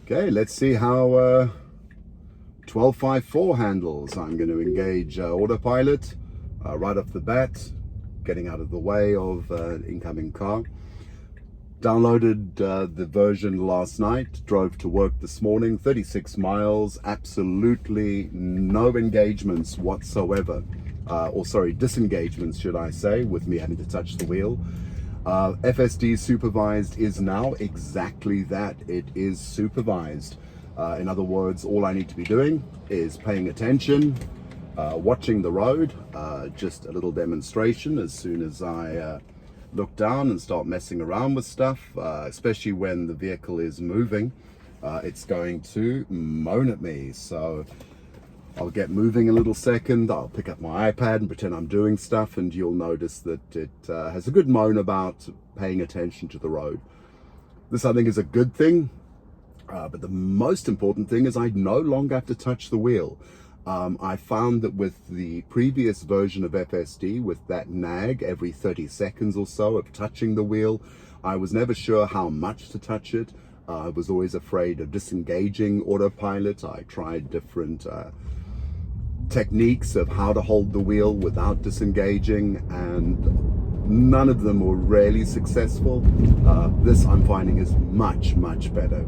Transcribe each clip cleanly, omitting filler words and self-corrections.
Okay, let's see how 1254 handles. I'm going to engage autopilot right off the bat, getting out of the way of an incoming car. Downloaded the version last night, drove to work this morning, 36 miles, absolutely no engagements whatsoever. Disengagements, should I say, with me having to touch the wheel. FSD supervised is now exactly that. It is supervised. In other words, all I need to be doing is paying attention, watching the road. Just a little demonstration as soon as I look down and start messing around with stuff, especially when the vehicle is moving, it's going to moan at me. So I'll get moving a little second, I'll pick up my iPad and pretend I'm doing stuff, and you'll notice that it has a good moan about paying attention to the road. This, I think, is a good thing, but the most important thing is I no longer have to touch the wheel. I found that with the previous version of FSD, with that nag every 30 seconds or so of touching the wheel, I was never sure how much to touch it. I was always afraid of disengaging autopilot. I tried different techniques of how to hold the wheel without disengaging, and none of them were really successful. This, I'm finding, is much better.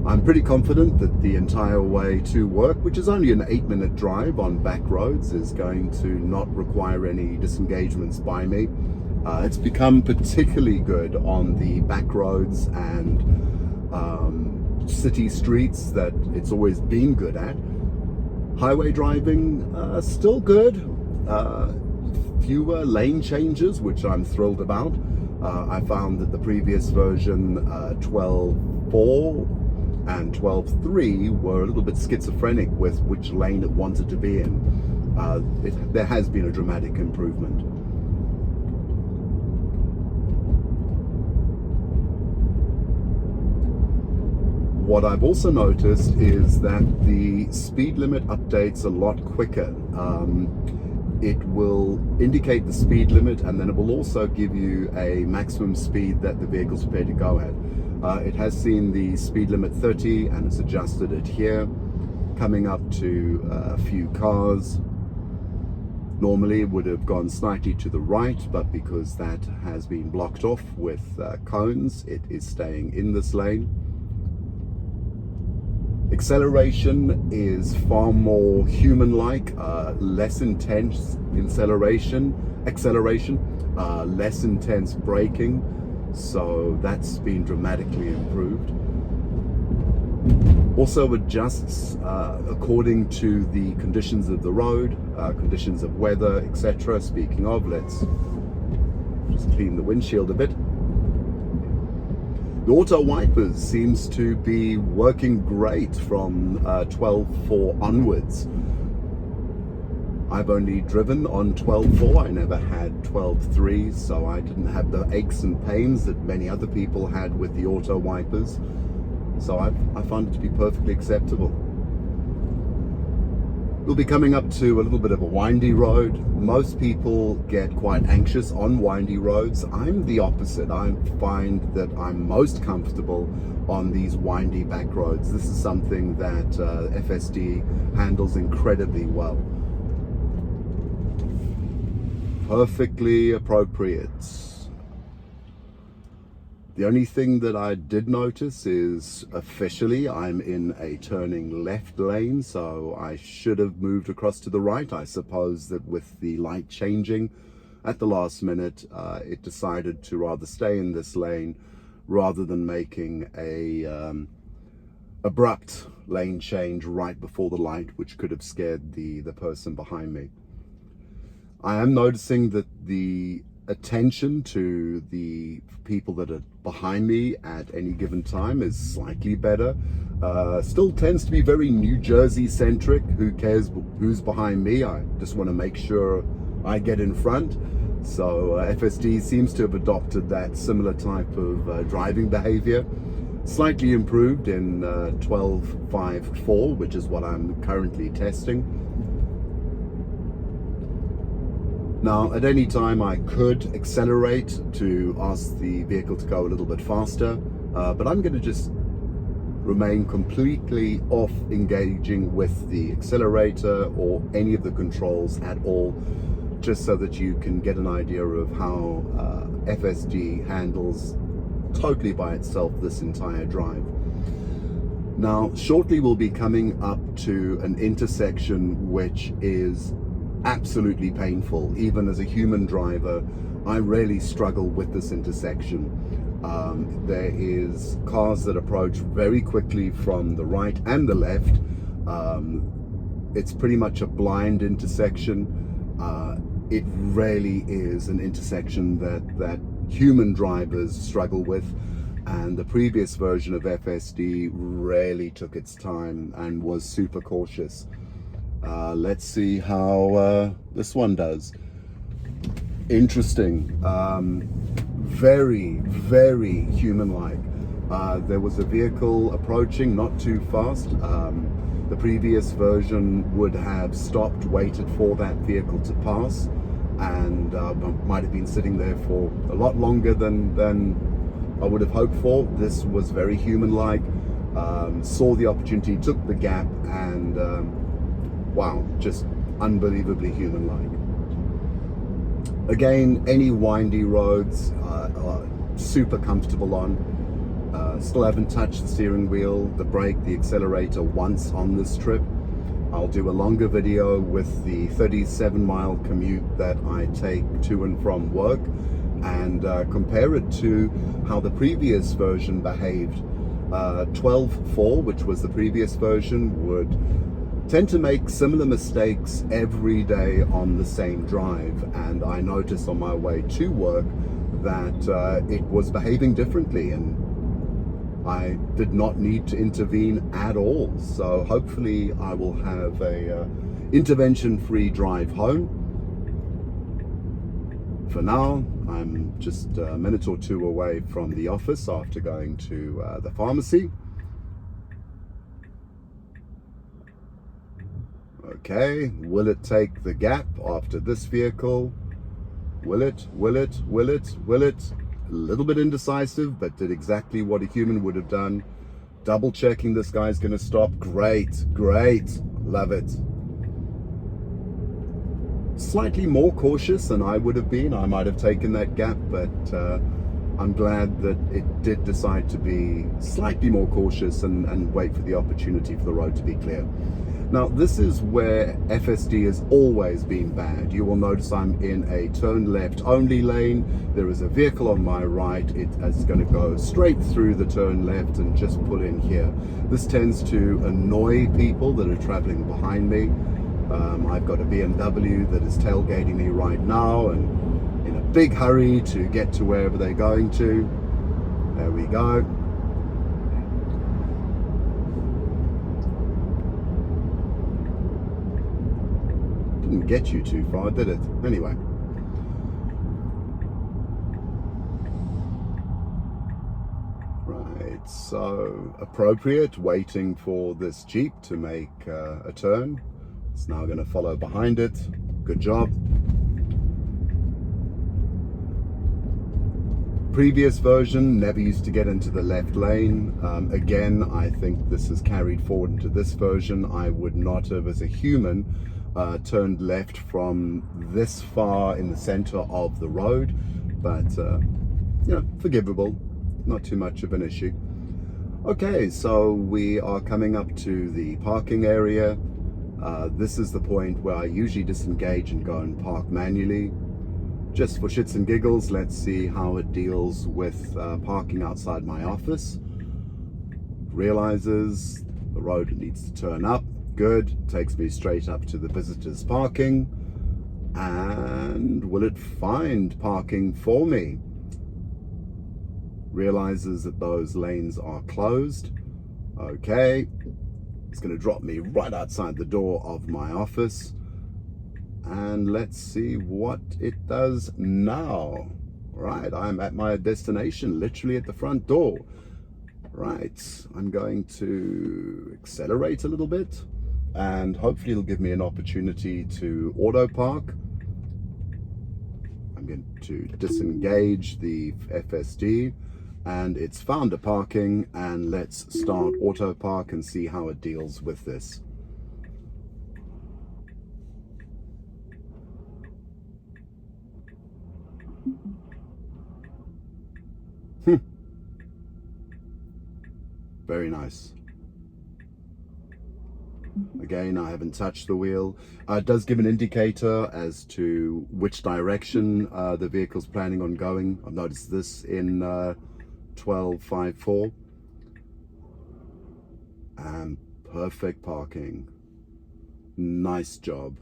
I'm pretty confident that the entire way to work, which is only an 8-minute drive on back roads, is going to not require any disengagements by me. It's become particularly good on the back roads and city streets that it's always been good at. Highway driving, still good. Fewer lane changes, which I'm thrilled about. I found that the previous version, 12.4 and 12.3, were a little bit schizophrenic with which lane it wanted to be in. There has been a dramatic improvement. What I've also noticed is that the speed limit updates a lot quicker. It will indicate the speed limit, and then it will also give you a maximum speed that the vehicle's prepared to go at. It has seen the speed limit 30 and it's adjusted it here, coming up to a few cars. Normally it would have gone slightly to the right, but because that has been blocked off with cones, it is staying in this lane. Acceleration is far more human-like, less intense acceleration, less intense braking. So that's been dramatically improved. Also adjusts according to the conditions of the road, conditions of weather, etc. Speaking of, let's just clean the windshield a bit. The auto wipers seems to be working great from 12.4 onwards. I've only driven on 12.4, I never had 12.3, so I didn't have the aches and pains that many other people had with the auto wipers. So I found it to be perfectly acceptable. We'll be coming up to a little bit of a windy road. Most people get quite anxious on windy roads. I'm the opposite. I find that I'm most comfortable on these windy back roads. This is something that FSD handles incredibly well. Perfectly appropriate. The only thing that I did notice is officially I'm in a turning left lane, so I should have moved across to the right. I suppose that with the light changing at the last minute, it decided to rather stay in this lane rather than making a abrupt lane change right before the light, which could have scared the person behind me. I am noticing that the attention to the people that are behind me at any given time is slightly better. Still tends to be very New Jersey centric. Who cares who's behind me? I just want to make sure I get in front. So FSD seems to have adopted that similar type of driving behavior. Slightly improved in 12.5.4, which is what I'm currently testing. Now, at any time I could accelerate to ask the vehicle to go a little bit faster, but I'm going to just remain completely off engaging with the accelerator or any of the controls at all, just so that you can get an idea of how FSD handles totally by itself this entire drive. Now, shortly we'll be coming up to an intersection which is absolutely painful. Even as a human driver, I really struggle with this intersection. There is cars that approach very quickly from the right and the left. It's pretty much a blind intersection. It really is an intersection that human drivers struggle with, and the previous version of FSD really took its time and was super cautious. Let's see how this one does. Interesting. Very, very human-like. There was a vehicle approaching, not too fast. The previous version would have stopped, waited for that vehicle to pass, and might have been sitting there for a lot longer than I would have hoped for. This was very human-like. Saw the opportunity, took the gap, and wow, just unbelievably human-like. Again, any windy roads are super comfortable on. Still haven't touched the steering wheel, the brake, the accelerator once on this trip. I'll do a longer video with the 37-mile commute that I take to and from work, and compare it to how the previous version behaved. 12.4, which was the previous version, would tend to make similar mistakes every day on the same drive, and I noticed on my way to work that it was behaving differently, and I did not need to intervene at all. So hopefully I will have a intervention-free drive home. For now, I'm just a minute or two away from the office after going to the pharmacy. Okay, will it take the gap after this vehicle? Will it? Will it? Will it? Will it? A little bit indecisive, but did exactly what a human would have done. Double checking this guy's going to stop. Great, great, love it. Slightly more cautious than I would have been. I might have taken that gap, but I'm glad that it did decide to be slightly more cautious and wait for the opportunity for the road to be clear. Now, this is where FSD has always been bad. You will notice I'm in a turn left only lane. There is a vehicle on my right. It is going to go straight through the turn left and just pull in here. This tends to annoy people that are traveling behind me. I've got a BMW that is tailgating me right now and in a big hurry to get to wherever they're going to. There we go. Didn't get you too far, did it? Anyway. Right, so appropriate, waiting for this Jeep to make a turn. It's now going to follow behind it. Good job. Previous version never used to get into the left lane. Again, I think this is carried forward into this version. I would not have, as a human, turned left from this far in the center of the road, but you know, forgivable, not too much of an issue. Okay, so we are coming up to the parking area. This is the point where I usually disengage and go and park manually. Just for shits and giggles, let's see how it deals with parking outside my office. Realizes the road needs to turn up. Good, takes me straight up to the visitors parking. And will it find parking for me? Realizes that those lanes are closed. Okay, it's going to drop me right outside the door of my office. And let's see what it does now. Right, I'm at my destination, literally at the front door. Right, I'm going to accelerate a little bit, and hopefully it'll give me an opportunity to auto park. I'm going to disengage the FSD, and it's found a parking, and let's start auto park and see how it deals with this. Very nice. Again, I haven't touched the wheel. It does give an indicator as to which direction the vehicle's planning on going. I've noticed this in 12.5.4. And perfect parking. Nice job.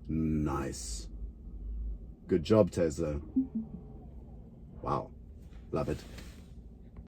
Nice. Good job, Tesla. Wow. Love it.